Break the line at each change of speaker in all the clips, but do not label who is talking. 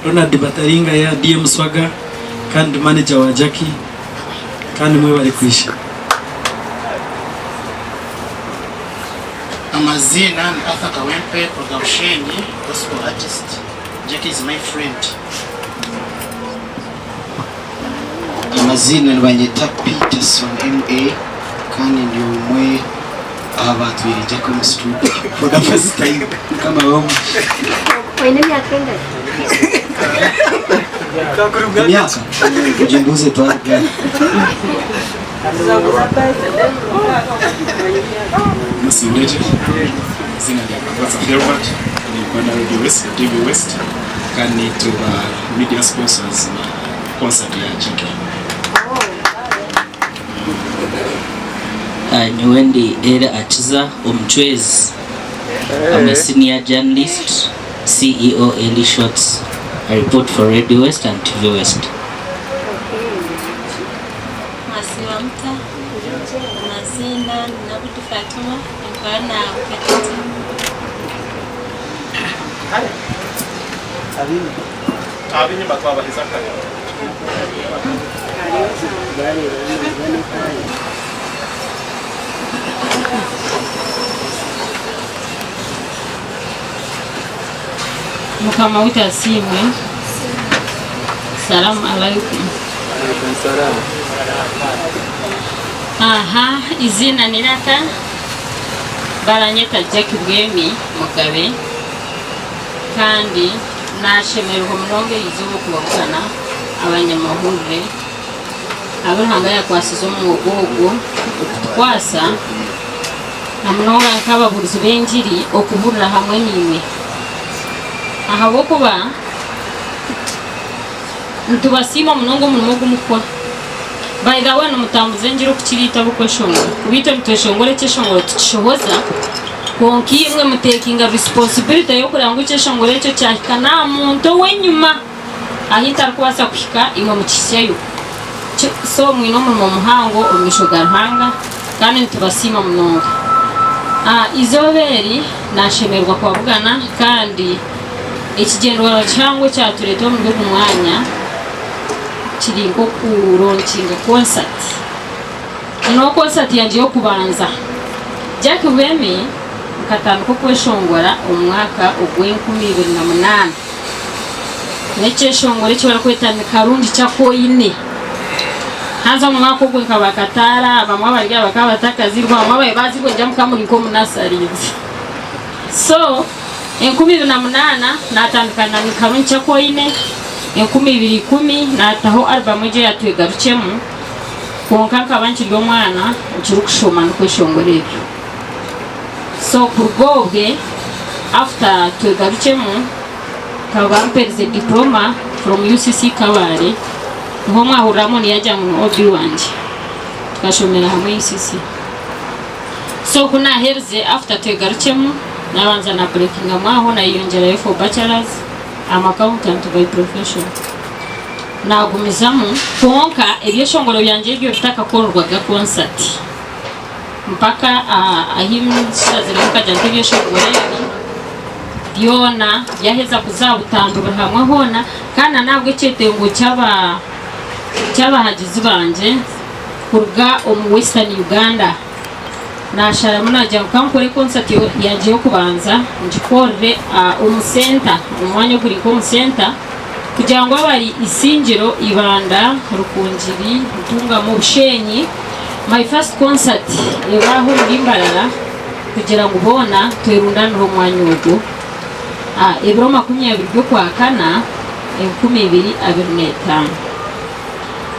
Ronald Bataringa ya DM Swaga kandi manager wa Jackie kandi mwe bari kwisha.
Amazina ni Arthur Kawempe, production, gospel artist. Jackie is my friend. Amazina ni banyita Peterson MA kandi ndi umwe abatwiri Jackie mu studio for the first time kama wao.
Waine miaka ngapi?
Miaka ujimbuze tu hapo.
Msimuleje zina ya kwanza Filbert ni kwenda Radio West, TV West kani to media sponsors na concert ya Jackie.
Ni Wendy Era Achiza Omchwezi. I'm a senior journalist, CEO Eli Shots. I report for Radio West and TV West.
Masiwamta, Mazina, Nabutu Fatuma, Nkwana Uketati.
Abini batwaba hisaka.
Mukama wita simwe. Salamu alaikum.
Salam.
Aha, izina niraka baranyeta Jackie Bwemi Mugabe kandi nashemerwa murongo yizubu kubakana abanyamahurire abahanga yakwasizo mu gogo kwasa namunora nk'ababuruzi benjiri okuburira hamwe nimwe aha bokuba ntubasima munongo gumukora by the way numutambuze njiro kukirita bukweshongo kubita bitweshongore cyeshongore tukishoboza konki imwe mutekinga responsibility yo kuranga cyeshongore cyo cyakana muntu wenyuma ahita kwasa kushika imwe mukisyayo so mwino mu muhango umishogarhanga kandi ntubasima munongo izoberi nashemerwa kwavugana kandi ikigendwa cyangwa cyatureto mu rwo mwanya kiringo kuronkinga concert no concert yanje yo kubanza Jackie Bwemi katanu ko kweshongora umwaka ogwe2008 necheshongore cyo barakwetana karundi cyakoyine hanza mu mwaka ogwe kabakatara bamwe barya bakabatakazirwa bamwe bazi ko njya mukamuri ko munasarize so 2008 natandukana ni karundi cyakoyine 2010 nataho album je yatwegarucemo konka kabanchi ryo mwana ukiri kushoma no kweshongorero so kurgobwe after twegarucemo kabampereze diploma from UCC Kabare ngo mwahuramo ni yajya mu obi wanje twashomera hamwe UCC so kuna herze after twegarucemo nabanza na breaking amaho na yongera for bachelors I'm accountant by profession. Nagumizamu konka ebyeshongoro byanje byo bitaka korwaga concert. Mpaka ahimsazira kajante byeshongoro Diona yaheza kuzabutandura hamwe hona kana nabwo cyetengo cy'abahagizi banje kurga mu Western Uganda. Nashara munajya kankore concert yaje yo kubanza njikore umusenta umwanya kuri ko umusenta kugira ngo abari isingiro ibanda rukunjiri utunga mu bushenyi my first concert yabaho rimbarara kugira ngo ubona twerundana ro mwanya ugo ebro 20 byo kwa kana 2025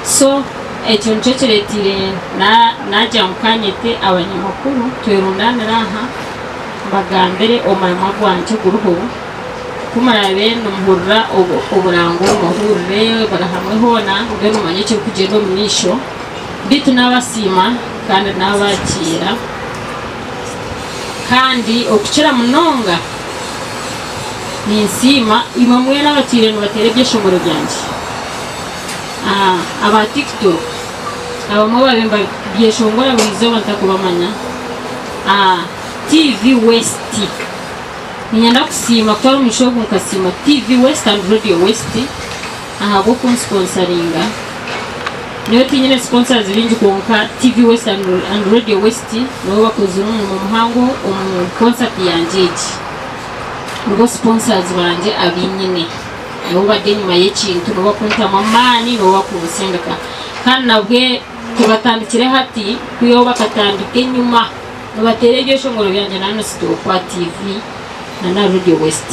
so ecyo ncekeretire najya mukanyete abanyamakuru twerundanira aha bagambere omama gwanje guruho kumarabe numuhurira oburango mahurire barahamwe hona ubwo numanye cyo kugenda munisho bitu nabasima kandi nabakira kandi okukira munonga ni nsima imamwe n'abakire n'abaterebye shomoro byanje aba TikTok abamo babemba byeshongora bizo batakubamanya TV West Ninyanda kusima kwa umushogo nkasima TV West and Radio West ahago kunsponsoringa niyo tinyine sponsors bingi konka TV West and Radio West no bakoze mu muhango concert yanjeje ngo sponsors banje abinyine no bade nyuma y'ekintu no bakunta mamani no bakunsengaka kandi nabwe tubatandikire hati kuyo bakatandike nyuma no batereje shongoro byanje nano sito kwa TV na Radio West.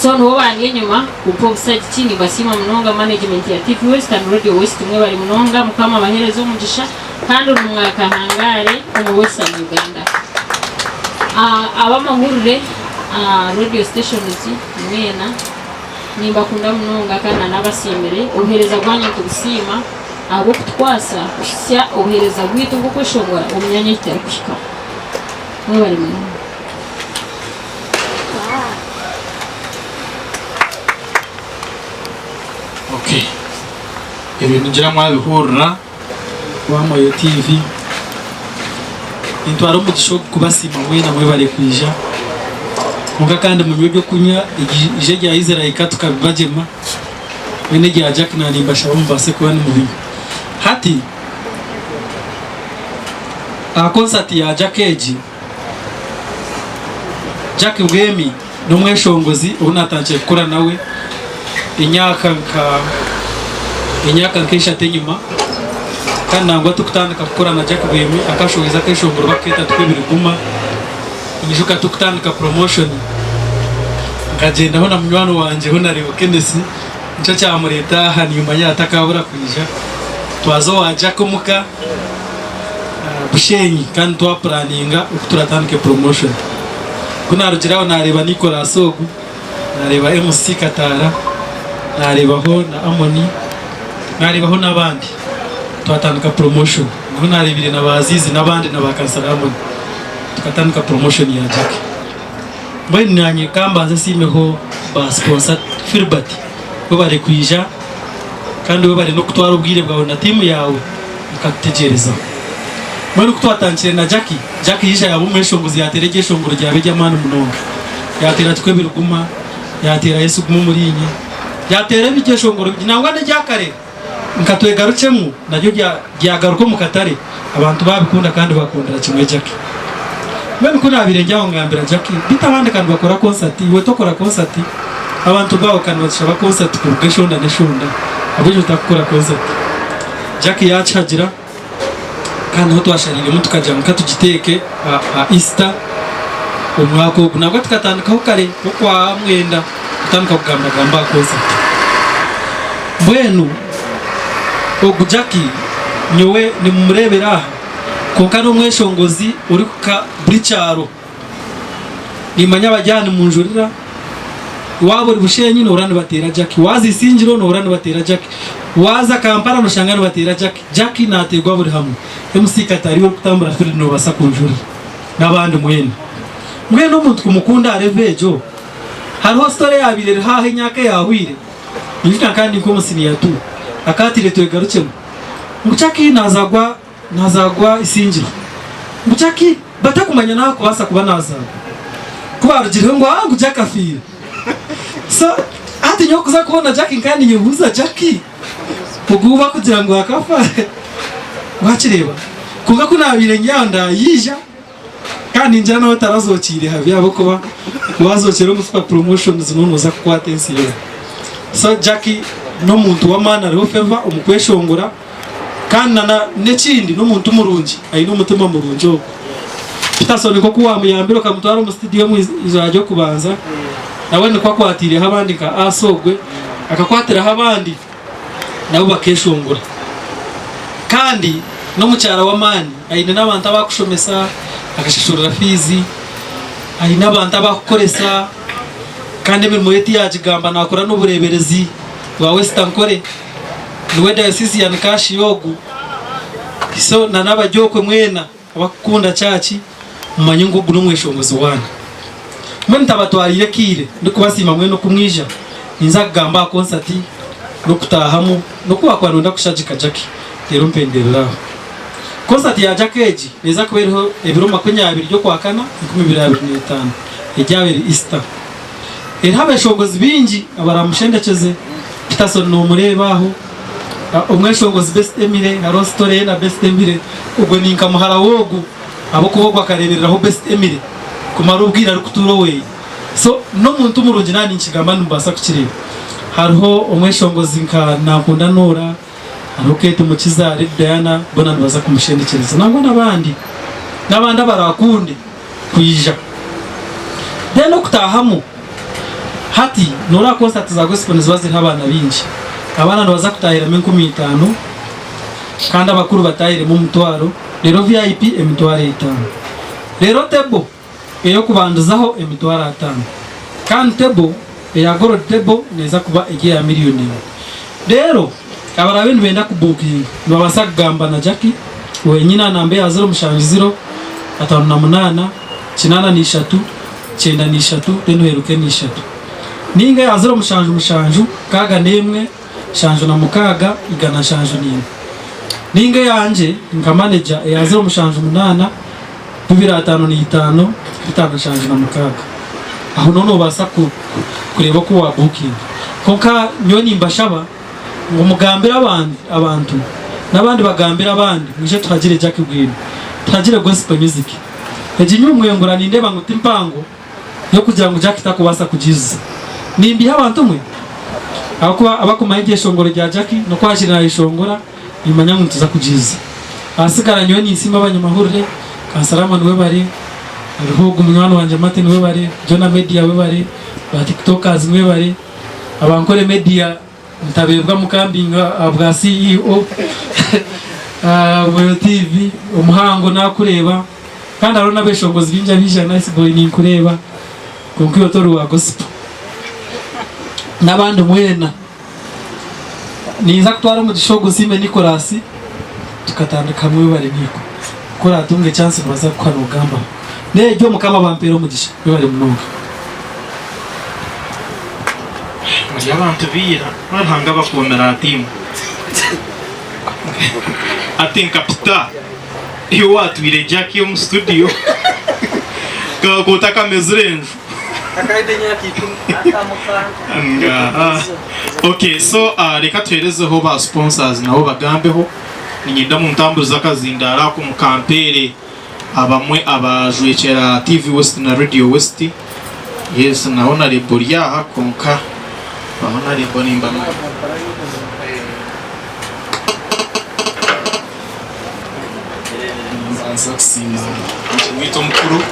So no bange nyuma upo usaji chini basima mnonga management ya TV West and Radio West mwe bari mnonga mukama baherezo mugisha kandi umwaka hangare mu Western Uganda. Abamahurure radio stations mwena nimba kunda mnonga kana nabasemere ohereza gwanye tubusima abo kutwasa usya ohereza gwitu nguko shongora umyanya itarushika. Mwe bari mnonga
Okay. Ibintu ngira mwabihurira wamayo TV. Intwaro mugisho kubasima mwena mwe bare kwija. Muga kandi mu byo kunya ije rya Israel katukabajema. Wene rya Jack na nimbasha bumvase kuba ni mubi. Hati a concert ya Jack Age. Jack Bwemi no mweshongozi unatangiye gukora nawe. Inyaka nkesha tenyuma kandi nangwa tukutandika gukora na Jack Bwemi akashoboza keshongoro baketa twebiri kuma imishuka tukutandika promotion ngagenda hona munywano wanje hona rebo Kenneth nicyo cyamureta hani nyuma yatakabura kwija twazo wa Jack muka bushenyi kandi twa planninga ukuturatandike promotion kuna rugiraho nareba Nicolas Ogu nareba MC Katara narebaho na Amoni narebaho nabandi twatandika promotion niho narebire na bazizi nabandi nabakasaramoni tukatandika promotion ya Jack mwe nanye kambanze simeho ba sponsor Filbert bo bare kwija kandi bo bare no kutwara ubwire bwawe na team yawe ukategereza mwe no kutwatangire na Jack yisha yabo mweshongozi yatereje shongoro rya bejamana munonga yatera twebiruguma yatera Yesu gumurinye yatera bigeshongoro nangwa n'jakare nkatwegarucemu najyo ryagaruko mu katare abantu babikunda kandi bakundira kimwe Jack mwe bikuna birenge aho ngambira Jack bitabande kandi bakora concert we tokora concert abantu bawo kandi bashaba concert ku bweshonda neshonda abujo utakora concert Jack yacagira kandi ho twasharire mu tukaja mu katugiteke Easter umwako nabwo tukatandikaho kare kwa mwenda utandika kugamba concert bwenu Ogu Jack nyowe ni mumurebera konka no mweshongozi uri kuka bricharo ni manya bajyana mu njurira wabo bushenyi no urane batera Jack wazi singiro no urane batera Jack waza Kampala no shangano batera Jack nategwa buri hamwe MC Katari wo kutambura fili no basa kunjura nabandi mwene umuntu kumukunda arevejo hariho story yabire hahe nyake yahwire nifika kandi ko musini yatu akatire twegarucemo Muchaki nazagwa isingiro Muchaki batakumanya nako basa kuba nazagwa kubarugire ngo angu Jack afire so ati nyo kuza kubona Jack kandi yibuza Jack kuguba kugira ngo akafa wakireba kuga kunabire nyanda yija kandi njana batarazokire habi abo kuba wazokera mu super promotions nonoza kwa atensiyo so Jack no muntu wa mana ariho favor umukweshongora kandi na nekindi no muntu murungi ayi no mutima murungi bitasone ko kuwa muyambiro kamutwara mu studio mu izajyo kubanza nawe ni kwa kwatire habandi ka asogwe akakwatira habandi nabo bakeshongora kandi no mucyara wa mani ayi n'abantu abakushomesa agashishurira fizi ayi n'abantu abakoresa kandi imirimo yeti yajigamba nakora n'ubureberezi wa Western Kore niwe diocese ya Nkashi Yogu so na nabajyokwe mwena abakunda cyaci mumanye ngo guno mweshongozi wana mwe ntabatwarire kire ndikubasima mwe no kumwija inza kugamba concert no kutahamu no kwakwanonda kushajika Jack rero mpenderera concert ya Jack Age neza kuberiho ebiro 20 byo kwakana 2025 ejyabere Easter abeshongozi bingi abaramushendekeze Peterson no murebaho umweshongozi Best Emile na Rostore na Best Emile ubwo ninka muhara wogu abo kubogwa karebereraho Best Emile kumara ubwira rukuturo we so no muntu murungi nani nkigamba numbasa kukireba hariho umweshongozi nka nakunda nora hariho Kate Mukiza Diana bona nbaza kumushendekereza nangwa nabandi barakunde kuyija deno kutahamu hati nora concert za gospel zibazira abana binji abana baza kutahira 15 kandi abakuru batahire mu mutwaro rero VIP emitwaro 5 rero tebo eyo kubanduzaho emitwaro 5 kandi tebo eya gold tebo neza kuba igiye ya miliyoni rero abara bintu benda kubukinga babasa kugamba na Jackie wenyina nambe ya 0 5 8 9 teno heruke ni 3 ninga ya 0 kaga nemwe shanjo na mukaga igana shanjo nini ninga yanje nka manager ya 0 8 255 bitanga shanjo na mukaga aho nono basa kureba ko wa booking konka nyoni mbashaba ngo mugambira abantu nabandi bagambira abandi muje twagire Jackie Bwino twagire gospel music ejinyumwe ngura nindeba nguti mpango yo kugira ngo Jackie takubasa kujiza nimbi abantu mwe akuba abakumaye shongoro rya Jackie no kwashira ishongora imanya ngo tuza kujiza asigara nyoni insima abanyamahurire Kansarama niwe bari ariho gumwana wanje Mate niwe bari Jona Media we bari ba TikTokers niwe bari abankore media ntabebwa mukambinga abwa CEO Moyo TV umuhango nakureba kandi arona beshongozi binja bija nice boy ni kureba konkiyo toru wa gospel nabandi mwena niza kutwara mu gishogo sime Nicolas tukatandika mwe bari niko kora atunge chance baza kwa rugamba nejo mukama bampero mugisha bari munonga
abantu bira bahanga bakomera timu atenka pita iyo watwire Jackie yo mu studio kakota kamezurenju akaide nyaki akamukanga okay so reka twerezeho ba sponsors nabo bagambeho ninyenda mu ntambu zakazindara ku mukampere abamwe abajwekera TV West na Radio West yes naona reboria hakonka baona rebonimba
Zaksima mwito mkuru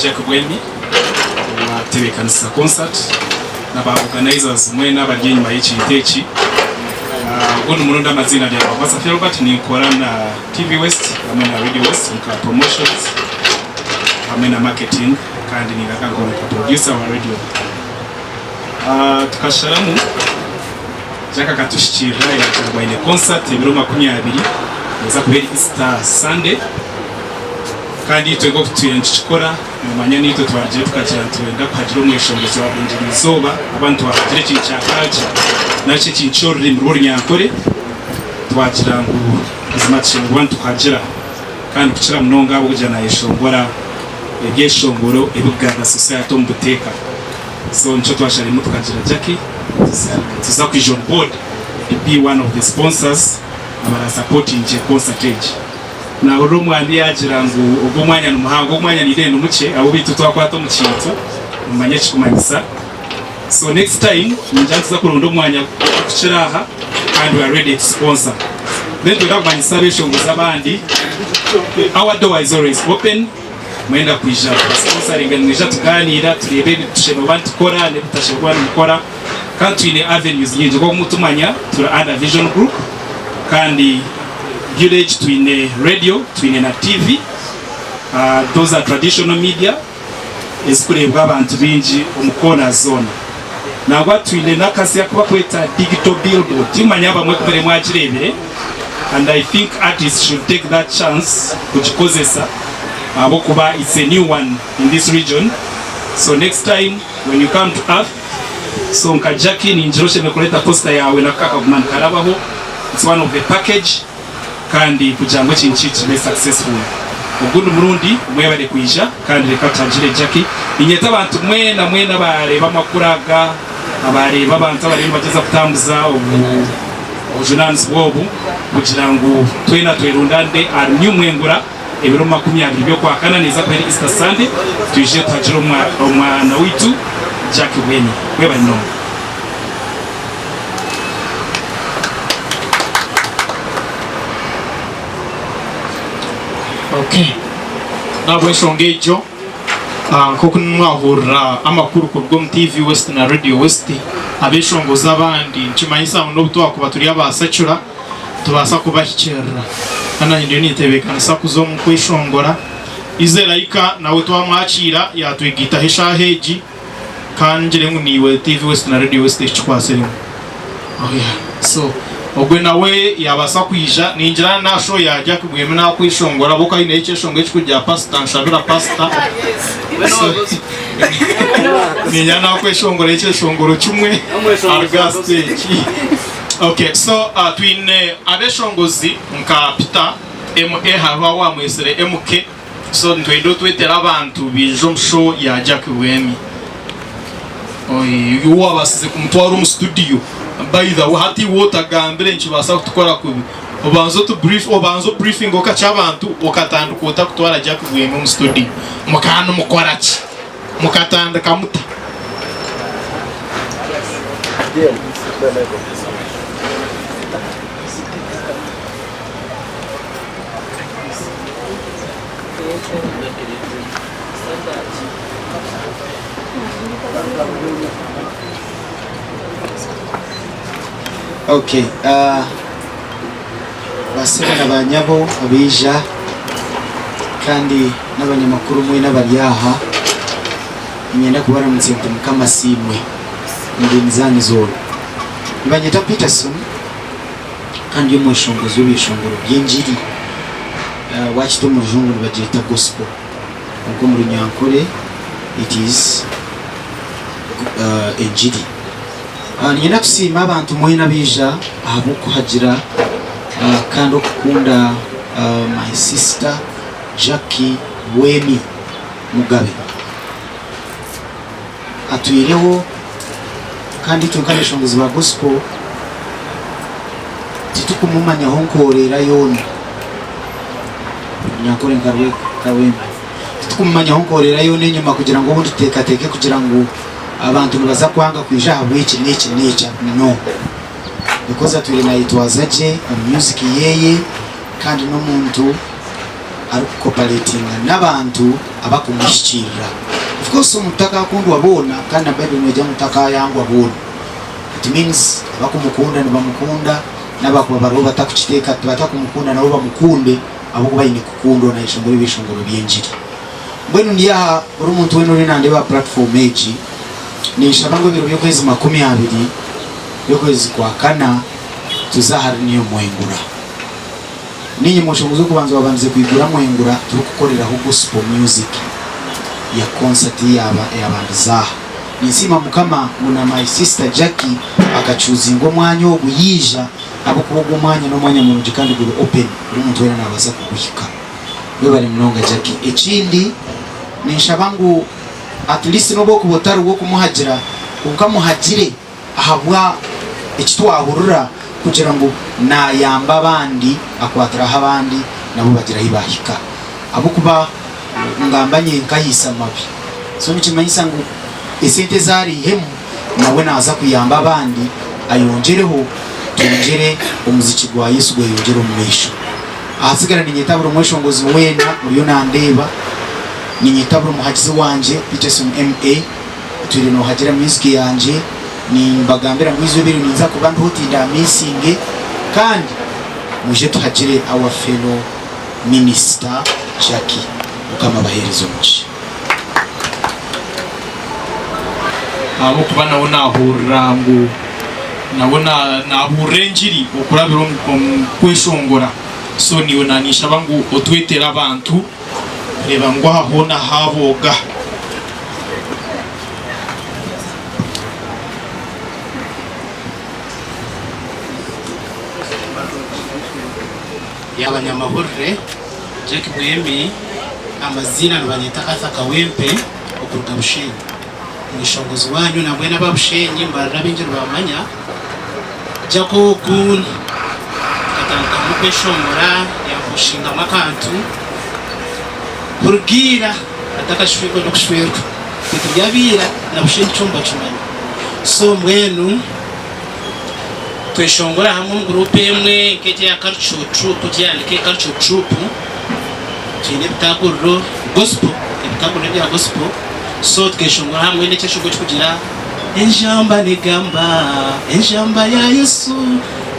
Jack Bwemi watebekanisa concert na ba organizers mwe n'abagenyi bayicitechi ubundi umuntu ndamazina bya Basa Robert ni ukora na TV West hamwe na Radio West nka promotions hamwe na marketing kandi ni ngakangora producer wa radio tukasharamu Jack katushikira ya ile concert ibiro 20 neza kubera Easter Sunday kandi twego tuyenchikora mumanya nito twaje tukakira twenda kwagiro mwishongezo wabinjira izoba abantu bakire cyica culture nace cyinchorre mu runyakore twagira ngo izmatche abantu tukagera kandi kucira munonga abo kujana yeshongora yeshongoro ebugaga society mbuteka so ncho twashari mu tukagira Jackie tuza ku John Board be one of the sponsors abara supporting je concert na urumwandi yagira ngo ubwo mwanya n'umuhango umwanya nirende umuce abo bitu twakwato mu kintu umanye kikumanyisa so next time njyanza kuronda umwanya kuciraha and we are ready to sponsor then turakubanyisa beshongoza abandi our door is always open mwenda kwijana sponsoring ngeja tuganira turebe tushema abantu kora ne tutashobora gukora kandi twine avenues nyinshi ko mutumanya tura under vision group kandi village twine radio twine na TV those are traditional media esikurebwa abantu binji umukona zone nagwa twine nakasi yakuba kweta digital billboard timanya bamwe kubere mwakirebere and I think artists should take that chance kujikozesa abo kuba it's a new one in this region so next time when you come to earth so nka Jackie ni njiroshe mekuleta poster yawe na kaka kumana karabaho it's one of the package kandi kujango chinchi be successful ubwo n'umurundi mwe bari kwija kandi reka tangire Jackie inyeta abantu mwe na mwe n'abareba amakuraga abareba abantu abareba bageza kutambuza ubujunansi bwobu kugira ngo twena twerundande nyumwengura ebiro 20 byo kwa kana neza kweri Easter Sunday tuje twajira umwana witu Jackie Bweni mwe bari no
Okay. Nabwo eshongejo nk'uko mwahurira amakuru ku rwo TV West na Radio West abeshongoza abandi nchimanyisa no butwakuba turi abasacura tubasa kubashyikira kana ndio nitebekana sakuzo mu kwishongora izeraika nawe twamwakira yatwigita hesha heji kanjire niwe TV West na Radio West chikwasirimu. Oh yeah. So ogwe nawe yabasa kwija ninjira nasho yajya kubweme na kwishongora boka ine cyeshonge cy'kujya pasta nshabira pasta ninya na kwishongora cyeshongoro cyumwe argaste. Okay, so twine abeshongozi nka Peter MA harwa wa mwesere MK so ntwendo twetera abantu bijo msho yajya kubweme yuwa basize kumutwara mu studio by the way hati wota gambere nchibasa kutukora kubi obanzo to brief obanzo briefing okachabantu okatandukota kutwara Jackie Bweni mu studio mukano mukorachi mukatanda kamuta.
Okay, basaba n'abanyabo abija kandi n'abanyamakuru mwe n'abaryaha inyenda kubaramutse kama simwe ndimi zanyu zone ibanyeta Peterson kandi y'umushongozi w'ibishongoro by'injiri wakito mujungu bagita gospel ubwo muri Nyankore it is injiri nyina kusima abantu mwe bija aho kuhagira kandi okukunda my sister Jackie Bweni Mugabe atuireho kandi tunkanishongozi ba gospel titukumumanya honkorera yona Nyankore ngarwe kawe titukumumanya honkorera yona nyuma kugira ngo ubundi tekateke kugira ngo abantu baza kwanga kwijaha bwiki n'iki no because aturi na itwazaje music yeye kandi no muntu ari cooperating n'abantu abakumishikira of course umutaka kundu wabona kandi abebe mweja mutaka yangu wabona it means abakumukunda nibamukunda n'abakuba baro batakukiteka batakumukunda nabo bamukunde abo bayine kukundo na ishongoro bishongoro byenjiri mbwenu ndiya uri umuntu weno nande ba platform age ni shabango biro by'ukwezi 20 y'ukwezi kwa kana tuzahari niyo mwengura ninyi mushongozo kubanza babanze kwigura mwengura turukukorera ho gospel music ya concert y'abantu zaha nisima mukama muna my sister Jackie akachuzi ngo mwanya wo guyija abo kubogo mwanya no mwanya mu kandi guru open uri muntu wena nabaza kuguhika we bari mnonga Jackie ekindi ni shabangu at least no boko botaru bwo kumuhagira ukamuhagire ahabwa ekitwahurura kugira ngo nayamba abandi akwatira abandi nabo bagira hibahika abo kuba ngambanye nkahisa mabi so nikimanyisa ngo esente zari hemu nawe naza kuyamba abandi ayongereho tongere umuziki gwa Yesu gwe yongere umwisho ahasigara ni nyitaburo mweshongozi wena uriyo nandeba ni nyitaburo muhagizi wanje Peterson MA turi no hagira music yanje ni mbagambira mwizo biri ninza kubantu hotinda missing kandi muje tuhagire our fellow minister Jackie kama baherezo muci
abo kubana wona hurangu nabona naburenjiri okurabiro kwishongora so niwe nanisha bangu otwetera abantu reba ngo habona haboga
y'abanyamahurire Jackie Bweni
amazina nubanyita Arthur Kawempe okuruga Bushenyi mwishongozi wanyu nabwe n'ababushenyi mbarira binjiro bamanya jako kun katanga mupeshomora yakushinga makantu burgira atakashwiko no kushwerwa byabira na Bushenyi chomba chumanya so mwenu tweshongora hamwe mu groupe imwe keje ya culture troupe cyandike culture troupe cyane bitagurro gospel bitagurro bya gospel so tweshongora hamwe n'icyo cyo kugira enjamba ya Yesu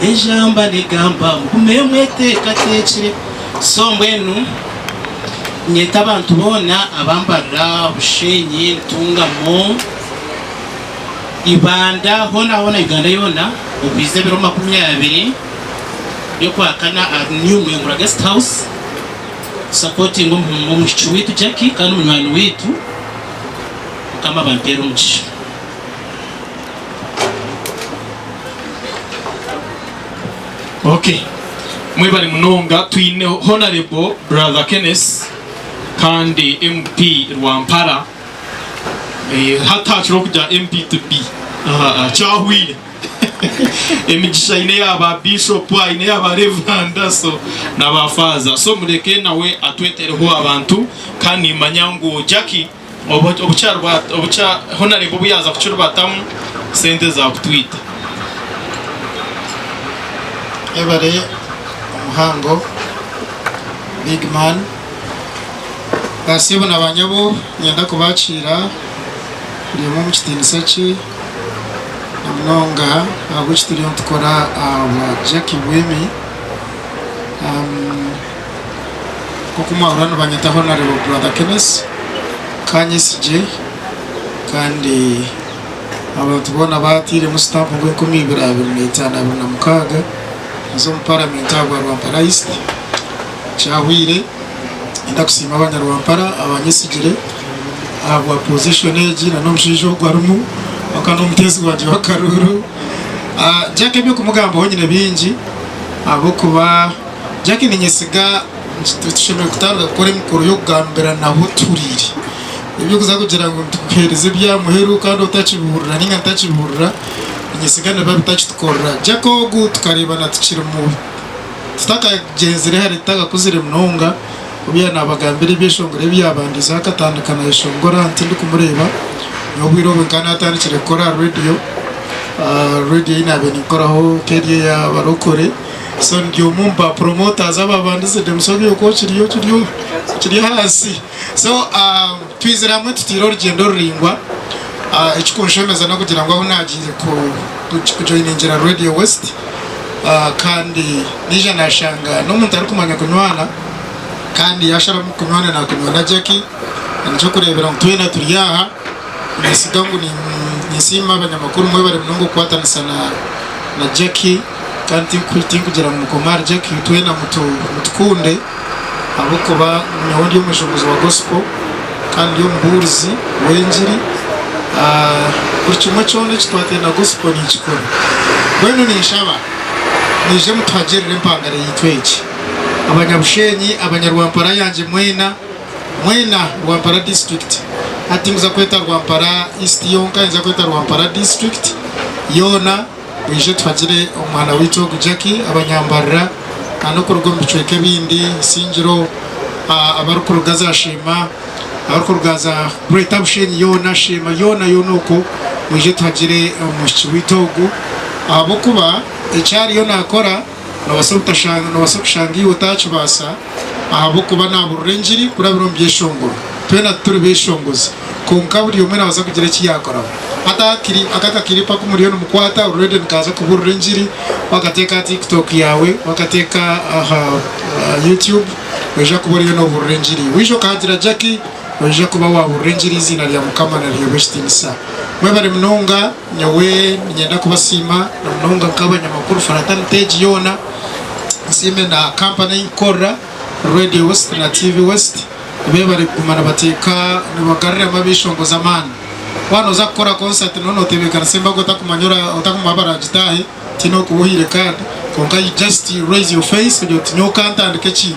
enjamba negamba mukume mwete katekire so mwenu nyeta abantu bona abambara Bushenyi ntungamo ibanda hona Uganda yona ubize biro 20 yo kwakana a new Mwengura guest house supporting umushiki witu Jackie kandi umwana witu kama bampero mchi
okay mwebali munonga twine honorable brother Kenneth kandi MP Rwampara hatachiro kuja MP to be chahwile emigisha ine yaba bishop ine yaba reverend so nabafaza so mureke nawe atwetereho abantu kandi manyangu Jackie obucha honorable buyaza kuchurubatamu sente za kutwita
ebare umuhango big man basibo nabanyabo nyenda kubacira kuri mu kitini ki namnonga aguchitiri ontukora aba Jackie Wemi kokuma urano banyita honorable brother Kenneth Kanyisije kandi abantu bona batire mu stamp ngo 2025 na mukaga zo parliament aba Rwampara East cyahwire ndakusima abanyarwampara abanyesigire aba position egi na nomshijo gwarumu akano mutezi waje wakaruru Jackie byo kumugamba honyine bingi abo kuba Jackie ninyesiga tushimwe kutanga kore mukuru yo gambera naho turiri ibyo kuza kugira ngo tuhereze bya muheru kandi utakiburura ninga ntakiburura ninyesiga babitakitukora Jacko gu tukarebana tukira mu tutakagenzere hari takakuzire mnonga ubiya nabagambere byeshongore byabandiza akatandukana yeshongora ntindi kumureba nobwirobe kandi atandikire kora radio inabe nikoraho keriye ya barokore so ndio mumba promoters ababandize demusoge uko kiriyo hasi so twizera mu tutiro rugendo ruringwa ikikunshemeza no kugira ngo aho nagiye ku joiningira Radio West kandi nije nashanga no muntu ari kumanya kunywana kandi yashara mu kunywana na kunywana Jackie nicyo kurebera mutwena turiyaha nisigangu ni nisima abanyamakuru mwe bari munongo kwatanisa na Jackie kandi kugira ngo mukomare Jackie twena mutukunde abo kuba nyondi y'umushobozi wa gospel kandi yo mburuzi wenjiri urchuma chone chitwate na gospel ni chikora bwenu ni shaba nije mutwagerere mpangare yitweje abanyabushenyi abanyarwampara yanje mwena Rwampara district atinguza kweta Rwampara East yonka inza kweta Rwampara district yona wije twagire umwana wito Jackie abanyambarira ano kurugo mbicweke bindi sinjiro abarukurugaza shema abarukurugaza Great Bushenyi yona shema yona yonoko wije twagire umushiki witogu abo kuba icyari yona akora nabasokishangi utachibasa abo kuba naburenjiri kurabiro byeshongoro twena turi beshongoza konkaburi yomena baza kugira iki yakora akaka kiripa ku miliyoni mukwata already nkaza kubura njiri wakateka TikTok yawe wakateka YouTube weja kubura yo no burenjiri wijo kagira Jackie weja kuba wa burenjiri zina lya mukama na lya Westinsa mwebare mnonga nyawe nyenda kubasima na mnonga kabanya makuru faratani page yona sime na company ikora Radio West na TV West bebare kumana bateka nibagarira mabishongoza man wano za kora concert nono tebekana semba gota kumanyora utakumabara jitahe tino kubuhire kandi konka you just raise your face you tinyo kanta and kechi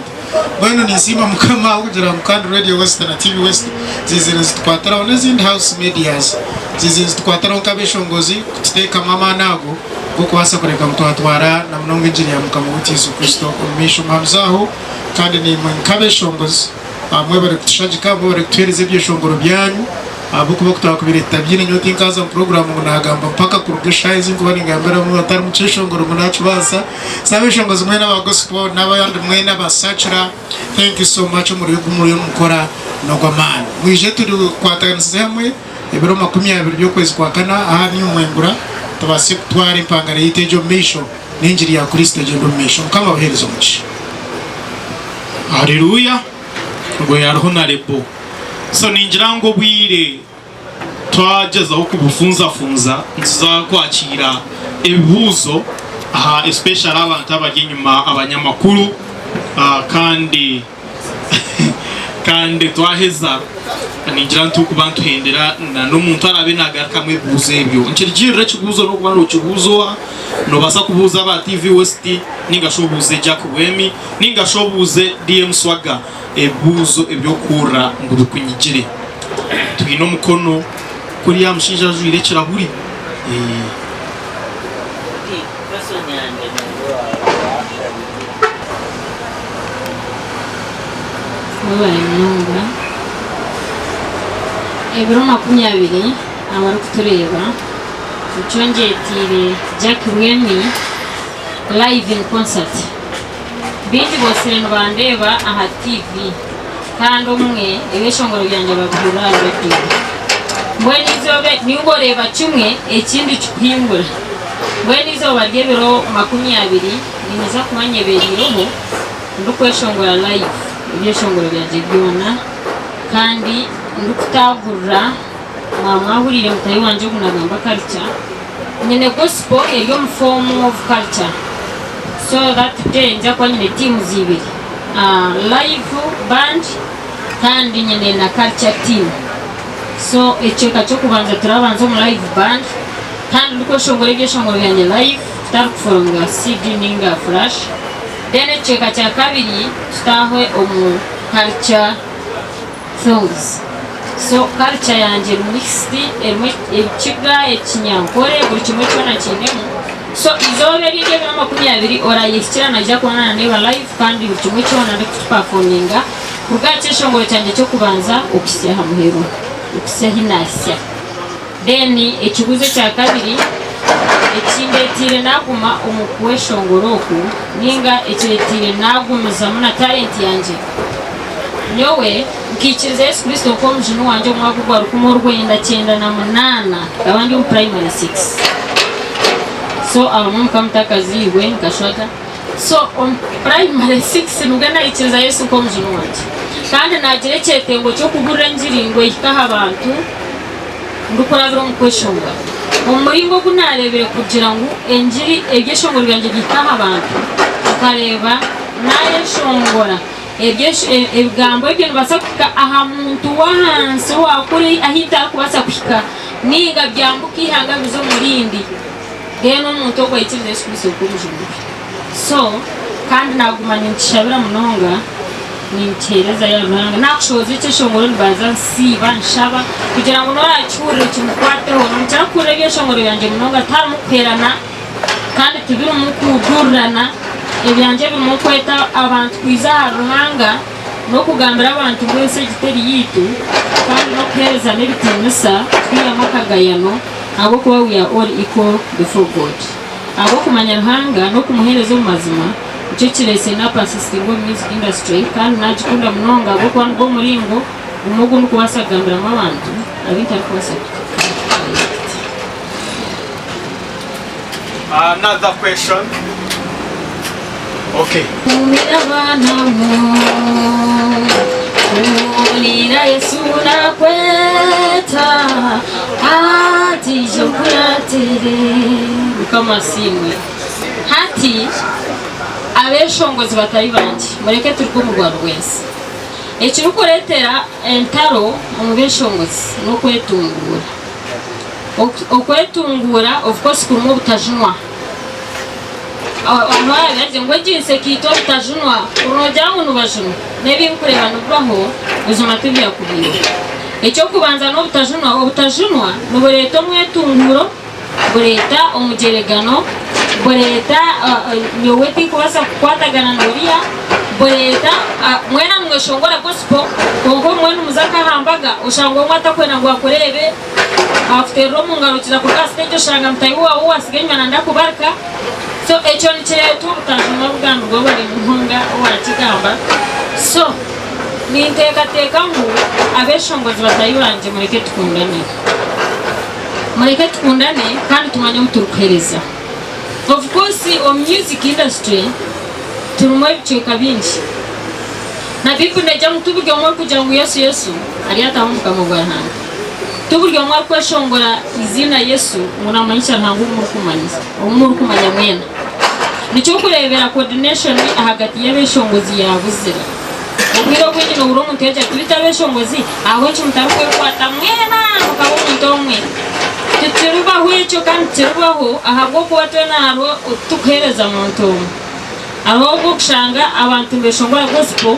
bwana nisima mukama kugira ngo kandi Radio West na TV West zizira zitwataraho n'izindi house medias zizira zitwataraho kabeshongozi kuteka mama nago kuko basa kureka mutwatwara na mnongo injili ya mukama wa Yesu Kristo umisho mamzaho kandi ni kabeshongozi amwe bari kutushajika bo bari kutwereza ibyishongoro byanyu abuko bakutaka kubireta byine nyoti nkaza mu program nagamba mpaka kurugeshayizi ngo bari ngambara mu atari mu cyishongoro munacu basa sabeshongozi mwe n'aba gospel n'abayandi mwe n'abasachira. Thank you so much muri mukora no gwamana mwije turi kwataganiza hamwe ibiro 20 byo kwezi kwa kana aha ni umwengura tubase twari impangare yitejo misho n'injiri ya Kristo gendo misho kama baherezo muci.
Haleluya ngo yarho na rebo so ninjira ngo bwire twagezaho kubufunza nza kwakira ibibuzo aha especially abantu abaginyuma abanyamakuru kandi twaheza ninjira ntukubantu hendera na n'umuntu arabenaga kamwe buze ibyo nkirigire cyubuzo no kubano cyubuzo no basa kubuza aba TV West ningashobuze Jack Wemi ningashobuze DM Swaga ebuzo ibyo kura ngo bikunyigire twino mukono kuri ya mushinja jwire kiraburi
Mwanyunga ebiro 20 abari kutureba ucongetire Jack Wemi live in concert bindi bose bandeba aha TV kandi umwe ebeshongoro byanje babwira radio mwe nizobe ningoreba kimwe ekindi kihimbura mwe nizoba ryebiro 20 nimeza kumanyeberiroho ndukweshongora live ibyeshongoro byanje byona kandi ndukutagurra mwahurire mutayi wanje kunagamba culture nyene gospel iriyo mu form of culture so that day nja kwa nyine team zibiri live band kandi nyene na culture team so echeka cyo kubanza turabanza mu live band kandi ndukweshongora ibyeshongoro byanje live tarukuforonga CD ninga flash then echeka cya kabiri tutahwe omu culture songs so culture yanje mixed echiga ekinyankore buri kimwe cyona kinemu so izobe rije na 20 ora yishyira najya kubana neba live kandi buri kimwe cyona ndi performinga kugace shongoro cyanje cyo kubanza ukisya hamuhero ukisya hinasya then ekiguze cya kabiri ekindetire naguma umukuwe shongoroku ninga ekiretire nagumiza muna talent yanje nyowe ukikiriza Yesu Kristo ko mjinu wanje mwako gwa rukumo rwenda 98 abandi mu primary 6 so abamu kamtakaziwe nkashwata so on primary 6 nugana ikiriza Yesu ko mjinu wanje kandi nagire cyetengo cyo kugura ngiringo ikaha abantu ndukora biro mu kweshonga umuringo gunarebere kugira ngo enjiri ebyeshongoro byanje gikaha abantu ukareba naye shongora ebigambo ibyo basaka aha muntu wahanse wakuri ahita kubasa kwika niga byambuka ihanga bizo murindi geno muntu ogwa ikiriza Yesu Kristo ko mujuru so kandi nagumanye nshabira munonga nintereza ya ruhanga nakushoza icyo shongoro baza siba nshaba kugira ngo noracure kimukwateho ncara kurege shongoro yanje munonga tamuperana kandi tubira umukudurana ebyanje bimukweta abantu kwiza ruhanga no kugambira abantu bose giteri yitu kandi no kereza n'ibitimusa twiyamakagayano abo kuba we are all equal before God abo kumanya ruhanga no kumuherezo mu mazima icyo kirese na persisting music industry kandi najikunda munonga abo kwa ngo muringo umugu no kubasagambira mu abantu abita kubasagambira.
Another question. Okay.
Ulira Yesu na kweta hati jokuratire kama simwe hati abeshongozi batari banje mureke turiko mu Rwanda rwese ekirukoretera entaro mu beshongozi no kwetungura okwetungura of course kumu butajinwa abantu baje ngo jinse kito tajunwa uroja ngo nubajunu nebi kureba nubaho ubuzima tubya kubiye icyo kubanza no butajunwa nubureto mwetunguro bureta umugeregano bureta nyoweti kubasa kwatagana noriya bureta mwena mweshongora gospel kongo mwena muzaka hambaga ushango mwata kwena ngo akorebe after romu ngarukira ku stage ushanga mtayiwa uwa sigenya nanda kubaraka so echo ni cyetu butajunwa bwandu bwo bari muhunga warakigamba so ni teka ngo abeshongozi batayibanje mureke tukundane kandi tumanye muturukereza. Of course on music industry turimo ibiceka binshi na bipu neja mutuburyo mwe kugira ngo Yesu ari atamuka mu Rwanda tuburyo mwe kweshongora izina Yesu munamanyisha ntango umuru kumanya mwena nicyo kurebera coordination hagati y'abeshongozi yabuzira ubwiro bw'inyi no urongo nteje kubita abeshongozi aho cyumutaruke kwata mwena mukabo muntomwe turubaho icyo kandi turubaho ahabwo kubatena haro tukereza mu ntomo aho gushanga abantu beshongora gospel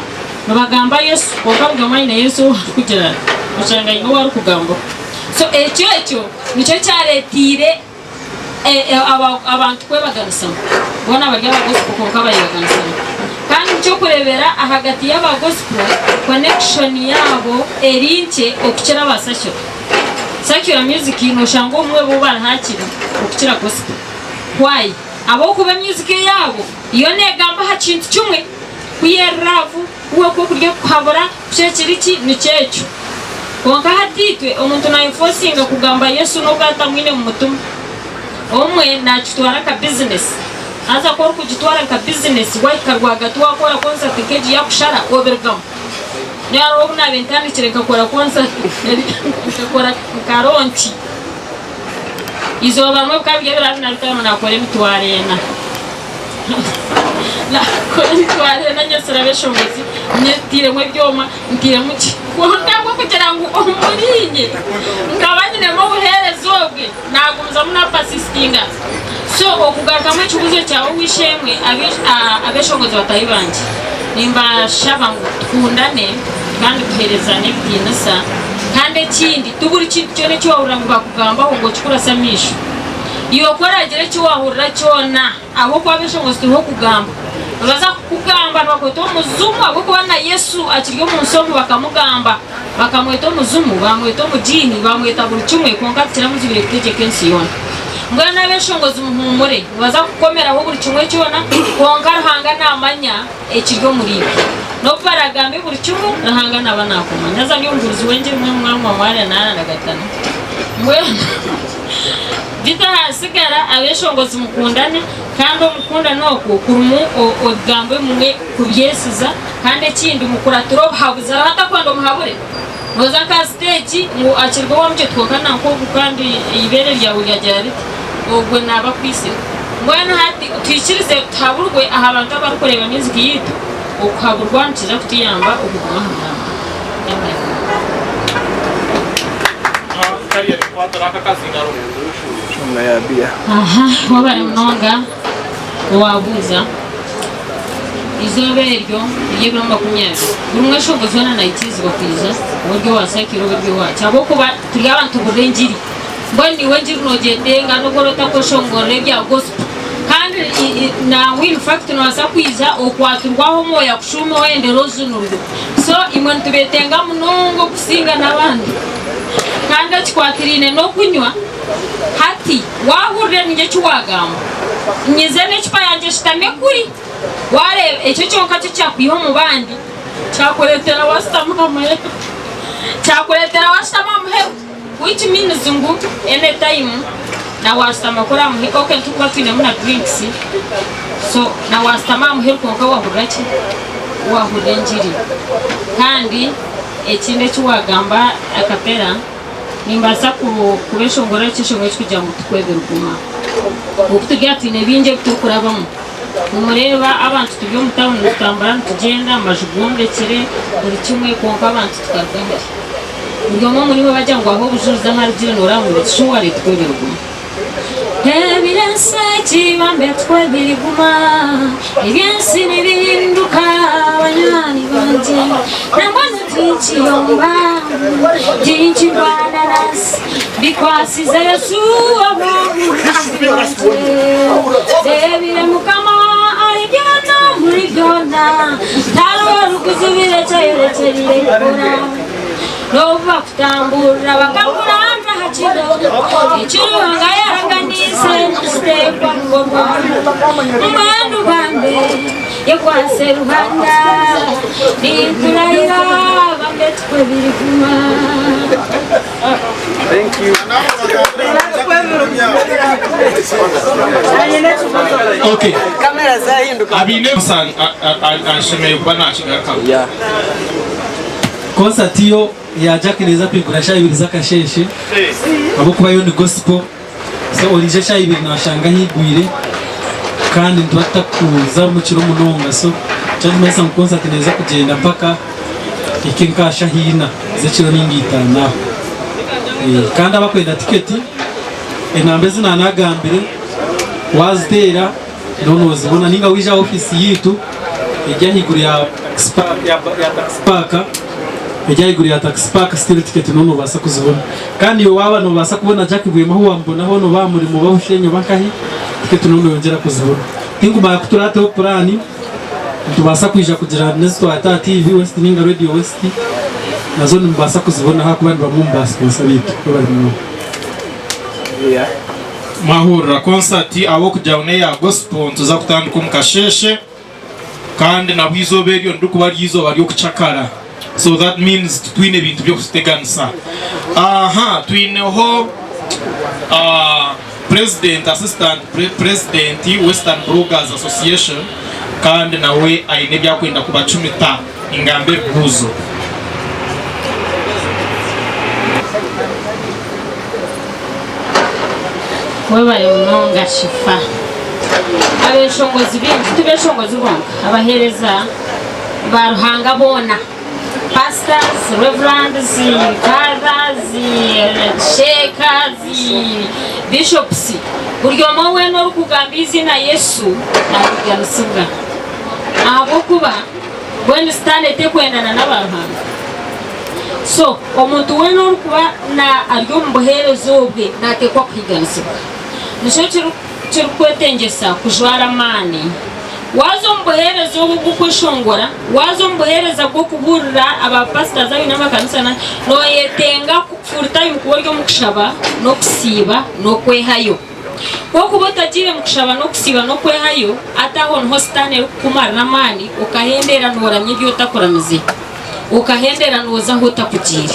bagamba Yesu bakabwa mayina Yesu kugira ushanga ngo wari kugamba so ecyo nicyo cyaretire abantu kwe baganisama bona barya gospel ko kabayiganisama kandi cyo kurebera hagati y'aba gospel connection yabo erinche okukira basasho sakira music no shango mwe bo barahakira okukira gospel why abo kuba music yabo iyo negamba hakintu cyumwe kuyeravu uwo ko kurya kwabura cyekiriki ni cyecu konka hatitwe umuntu na enforcing kugamba Yesu no gata mwine mu mutima omwe nakitwara ka business aza ko kugitwara ka business wayikarwaga twakora concert keji yakushara overcome nyaro ubuna bentani kireka kora concert kora karonti izo bamwe kabye birabina bitano nakore mitwarena la kwari na nyasara beshongozi nyetire mwe byoma ntire muki kwonda kugira ngo umurinye ngabanyine mu buherezobwe nagumza muna persistinga so okugaruka mu kibuzo cyawe wishemwe abeshongozi batayibanje nimba shaba ngo tukundane kandi tuherezane byinasa kandi kindi tuburi kintu cyone cyo wahura ngo bakugamba ngo kikurasamisha iyo koragere cyo wahurira cyona abo kwa beshongozi turiho kugamba baza kugamba bakoto muzumu abo kubana Yesu akiriyo mu nsomo bakamugamba bakamweta muzumu bamweta mujini bamweta buri kimwe konka tira mu zibire kutegeka ensiyona mwana beshongozi muhumure baza gukomera aho buri kimwe cyona konka hanga namanya ekiriyo muri no paragambe buri kimwe hanga nabanakoma nyaza nyunguruzi wenje mwamwa wale nana gatana mwe Dita hasigara abeshongozi mukundane kandi umukunda noko kurumu ogambe mwe kubyesiza kandi kindi mukura turo habuza hata kwando muhabure noza ka stage ngo akirwa wamje twokana nko kandi ibere ryawe ryajyari ogwe naba kwisi mwana hati twikirize taburwe aha abantu bari kureba music yitu okuhaburwa ntiza kutiyamba okuguma hamama
kariya kwataraka kasingaro
wabari mnonga wabuza izoberyo yibiro 20 burumwe shongozi wana naitizi bakwiza uburyo wasakira uburyo wacha abo kuba turi abantu burenjiri mboni wenjiri nogendenga no gorota ko shongore bya gospel kandi na in fact no asakwiza okwaturwaho moya kushumo wende rozunuru so imwe tubetenga munongo kusinga nabandi kandi twakirine no kunywa hati wahurire nje cyuwagamba nyizene cypa yanje shitame kuri ware ecyo cyonka cyakwiho mu bandi cyakoretera wastamamaye cyakoretera wastamamaye which means ngo anytime na wastamakora mu okay tukwa twine muna drinks so na wastamamaye konka wahurira wahurire njiri kandi ekinde cyuwagamba akapera nimbasa kubeshongora cyishongora kujya mu twebiruguma ukutugyati nebinje tukurabamo umureba abantu tubyo mutamu tutambara tugenda amajugombe kire buri kimwe konka abantu tukarwenda ubwo muri bo bajya ngo aho bujuza margin ora mu cyuwari twebiruguma ebirensa ekibambe twe biriguma ebyensi nibihinduka abanywanyi banje nambona tikiyomba tikirwana nasi bikwasiza yesu abamusi ebire mukama aligana muri byona taruwarukuzubire cyayerekerire gukora nova kutambura bakakuranga hakido ikiruhanga yaraganise nstepa ngoma umandu bambe yekwase ruhanda nikurahira bambe twe biriguma.
Thank you.
Okay. Abine musan ashemeye kuba nashigaka.
Yeah.
Concert yo ya Jack neza kwigura shayibiri zakasheshe abo kuba yo ni gospel so orije shayibiri nashanga higwire kandi ndwata kuza mu kiro munonga so cyane mesa mu concert neza kugenda mpaka ikinkasha hina zeciro ningitana kandi abakwenda tiketi enambe zinanagambire wazitera none wazibona ninga wija office yitu ejya higuru ya Spark ejya higuru ya Tax Park still ticket none ubasa kuzibona kandi yo waba no basa kubona Jack Bwema ho wambona ho no bamuri mu bahushenyo bakahi ticket none yongera kuzibona inguma ya kuturate ho plani tubasa kwija kugira nesto ata TV West ninga Radio West nazo mbasa kuzibona ha kubandi bamumba sponsor bitu bari mu
Yeah.
mahura concert abo kujyaune ya gospel tuza kutanduka mukasheshe kandi nabwizo beriyo ndukuba ryizo bari kucakara so that means twine bintu byo kuteganisa twineho president assistant president Western Brokers Association kandi nawe aine byakwenda kubacumita ingambe buzo
webaye munonga shifa abeshongozi bintu tubeshongozi bonka abahereza baruhanga bona pastors, reverends, fathers, sheikhs, bishops buryo mowe no kugamba izina Yesu nabigarusiga abo kuba when stand kwendana n'abaruhanga so omuntu we no kuba na aryo mboherezo bwe natekwa kwigarusiga nisho kirkwetengesa kujwara mani wazo mboherezo bwo kwishongora wazo mbohereza bwo kuburira abapastors abi n'amakanisa no yetenga full time kuburyo mukushaba no kusiba no kwehayo koko botagira mukushaba no kusiba no kwehayo ataho no stane kumara na mani ukahendera noramye byo takoramize ukahendera noza hotakugire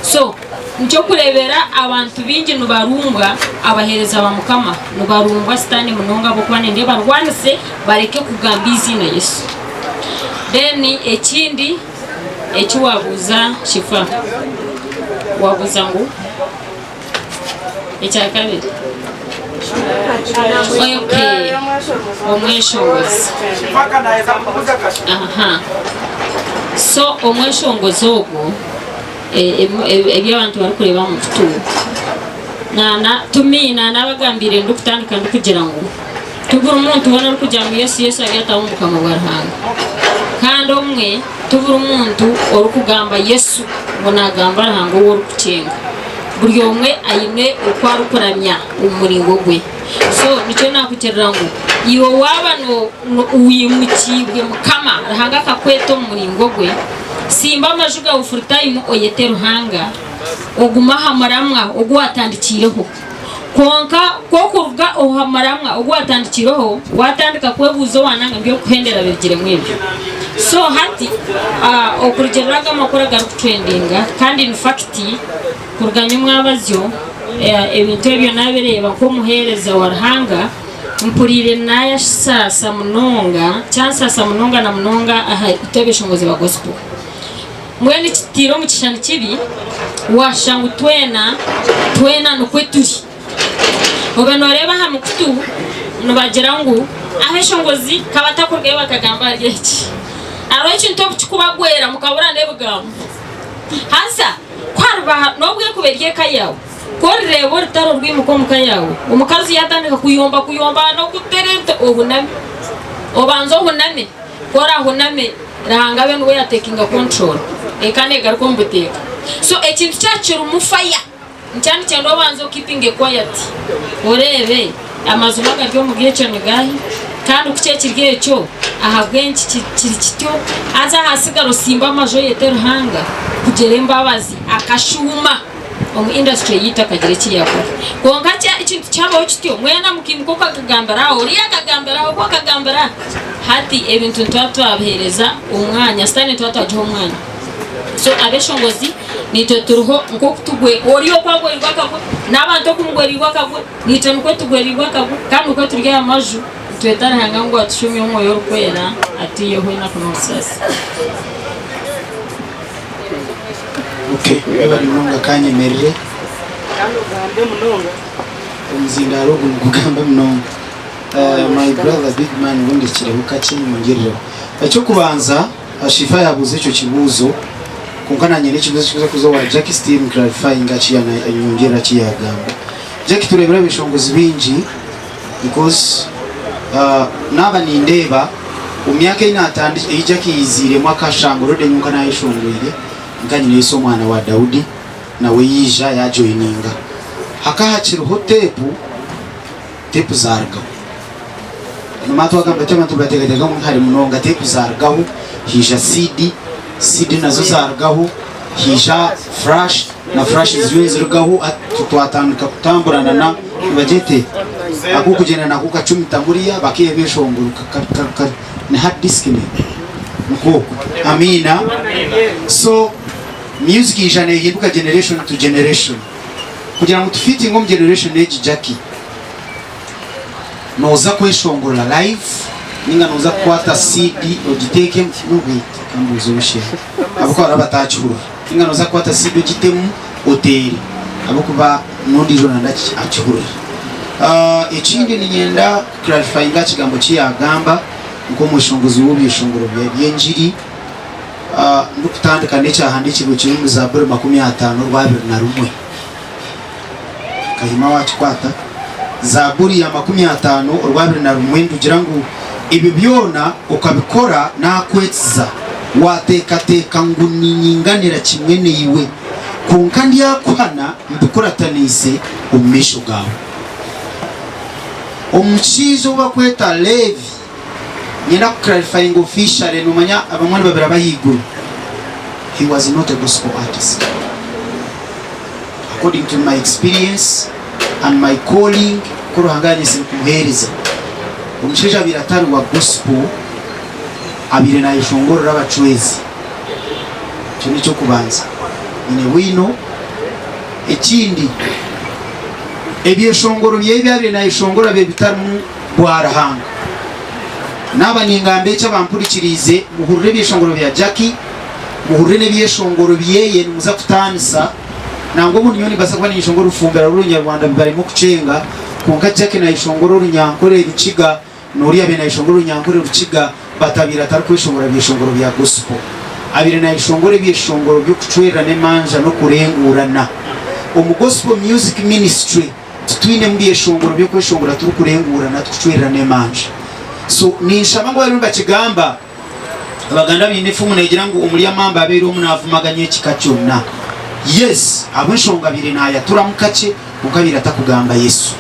so nicyo kurebera abantu bingi nubarumba abahereza bamukama nubarumba stani munonga bokwane nde barwanise bareke kugamba izina Yesu then ekindi ekiwabuza shifa wabuza ngo ekyakabiri okay omweshongozi so omweshongozi ogwo ebyo abantu bari kureba mu kutuba tumina nabagambire ndukutandika ndukugira ngo tubura umuntu ubona ari kujya mu Yesu agatahumbuka mu barahanga kandi omwe tubura umuntu uri kugamba Yesu ngo nagamba arahanga wo rukucenga buri omwe ayine uko ari kuramya umuringo gwe so nicyo nakuterera ngo iyo waba no uyimukibwe mukama arahanga kakweto umuringo gwe simba amajuga full time oyete ruhanga oguma hamaramwa ogwatandikireho konka kokuruga ohamaramwa ogwatandikireho watandika kwebuzo wananga mbyo kuhendera bigire mwebyo so hati okurugeraga makora garu trendinga kandi in fact kuruganya mwabazyo ebintu ebyo nabireba ko muhereza warhanga mpurire naya sasa munonga chansasa munonga na munonga aha itebeshongozi ba gospel mwene kitiro mu kishani kibi washangu twena no kweturi obanoreba ha mukutu nubagera ngo abeshongozi kabatakurwe bakagamba ryeki aro ikintu kubagwera mukabura ndebugamo hasa kwarba nobwe kuberye kayawo korre bortaro rwimuko mukayawe umukazi yatandika kuyomba no kuterenta obunami obanzo huname kora huname rahanga bene we taking control ekane garko mbuteka so ekintu cyacira umufaya ncyane cyane obanzo keeping quiet orebe amazuma garyo mugiye cyane gahi kandi ukicekirye cyo ahabwenki kiri kityo aza hasigaro simba amajo yetero hanga kugere mbabazi akashuma omu industry yita kagere kiyakora konka cya ikintu cyabaho kityo mwena mukimuko kagambara uri akagambara ko kagambara hati ebintu twatwabahereza umwanya stane twatwaje umwanya so abeshongozi nito turuho nko kutugwe oriyo kwagwerirwa kagwe nabantu kumugwerirwa kagwe nito nko tugwerirwa kagwe kandi uko turya amaju twetara hanga ngo atushumye umwoyo rukwera atiye hoina kuno sasa.
Okay, bari munonga kanye merre
kandi ugambe munonga
umuzindaro gugamba munonga. My brother big man wundi kirebuka cy'imungiriro cyo kubanza ashifa yabuze icyo kibuzo kunkananye n'ikibazo cyo kuzo wa Jack Steam clarifying aciyana anyongera kiyagamba Jack turebera bishongozi binji because naba nindeba umyaka inatandi Jack yizire mwaka shangoro de nyuka nayo shongwire nganye niso mwana wa Daudi nawe yija ya joininga hakahakiriho tepu zarga Numatu agamba cyama tugategatega mu hari munonga tepu zargaho hija CD nazo zargaho hija flash na flash zirgaho twatandika kutamburana na bajete akukugena na kuka 10 tamburiya bakiye bishonguruka na hard disk ne mukoko amina so music ijana yibuka generation to generation kugira ngo tufite ngo generation age Jackie noza kweshongora live ninga noza kwata CD ogiteke mubi kambuzo bishe abuko arabatachura ninga noza kwata CD ogitemu hotel abukuba nundi jona ndachi achura ikindi ninyenda clarifying kigambo cyagamba uko mushongozi w'ubishongoro byenjiri ndukutandika n'icyaha n'ikigo kiri mu Zaburi 50 rwa 21 kahima wacu kwata Zaburi ya 50 rwa 21 ndugira ngo ibi byona ukabikora nakwetsa watekateka ngo ninyinganira kimwe niwe kunkandi yakwana mbikoratanise umisho gawe omukizo bakweta Levi nyina clarifying officially numanya abamwana babira bayiguru he was not a gospel artist according to my experience and my calling kuruhanganye simkuhereza omusheja biratari wa gospel abire na ishongoro rabachwezi cyo cyo kubanza ine wino ekindi ebyeshongoro byebyabe na ishongoro be bitamu bwarahanga naba ningambe cy'abampurikirize muhurire byeshongoro bya Jackie muhurire byeshongoro byeye muza kutanisa nango bunyoni basakwa ni ishongoro ufumbira runyarwanda bibarimo kucenga kunga Jackie na ishongoro runyankore ruciga nuriya be na ishongoro runyankore ruciga batabira atari kwishongora byeshongoro bya gospel abire na ishongoro byeshongoro byo kucwera ne manja no kurengurana omu gospel music ministry twine muri ishongoro byo kwishongora turi kurengurana tucwera ne manja so ninshaba ngo ari bakigamba abaganda binifumu negira ngo umuri amamba abero munavumaganye kikacyona yes abishonga bire naya turamukace ukabira atakugamba Yesu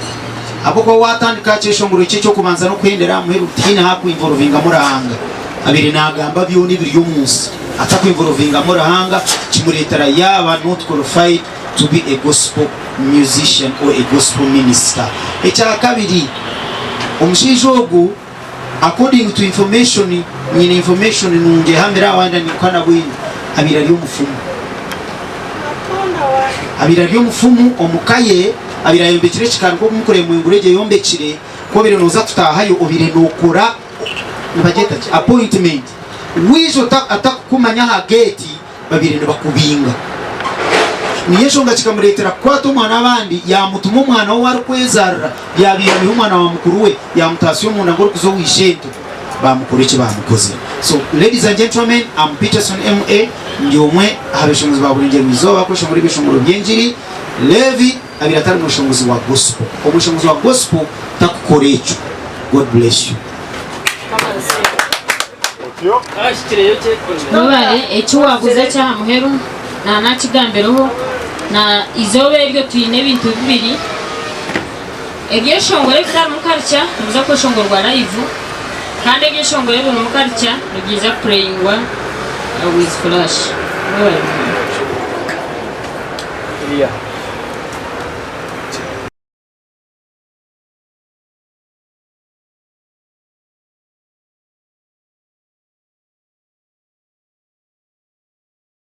abo ko watandika cyeshongoro cyo kubanza no kwendera muheru tina hakwimvorovinga murahanga abire nagamba byoni biri umunsi atakwimvorovinga murahanga kimuretara yaba not qualified to be a gospel musician or a gospel minister echa kabiri omushijogu according to information nyine information nunge hamira wanda nikwana bwini abira ryo mufumu omukaye abira yombekire kikanko kumukore mu ngurege yombekire ko bire noza tutahayo obire nokora nabageta appointment wizo atakumanya ha gate babire bakubinga niyeshonga kikamuretera kwato mwana abandi yamutuma umwana wo warukwezarra yabira umwana wa mukuru we yamutasiyo umuntu ngoro kuzo wishento bamukoreke bamukoze. So ladies and gentlemen, I'm Peterson MA, ndi omwe habeshongozi ba buringe bizoba ko shongora bishongoro byenjiri Levi abira atari umushongozi wa gospel. Umushongozi wa gospel takukora echo. God bless you.
Nobare icyo waguze cya muheru na nakigambereho na izobe ryo tuyine bintu bibiri ebyo shongore bitari mu culture muza ko shongorwa live kandi ebyo shongore biri mu culture bigiza playingwa with flash.
Yeah.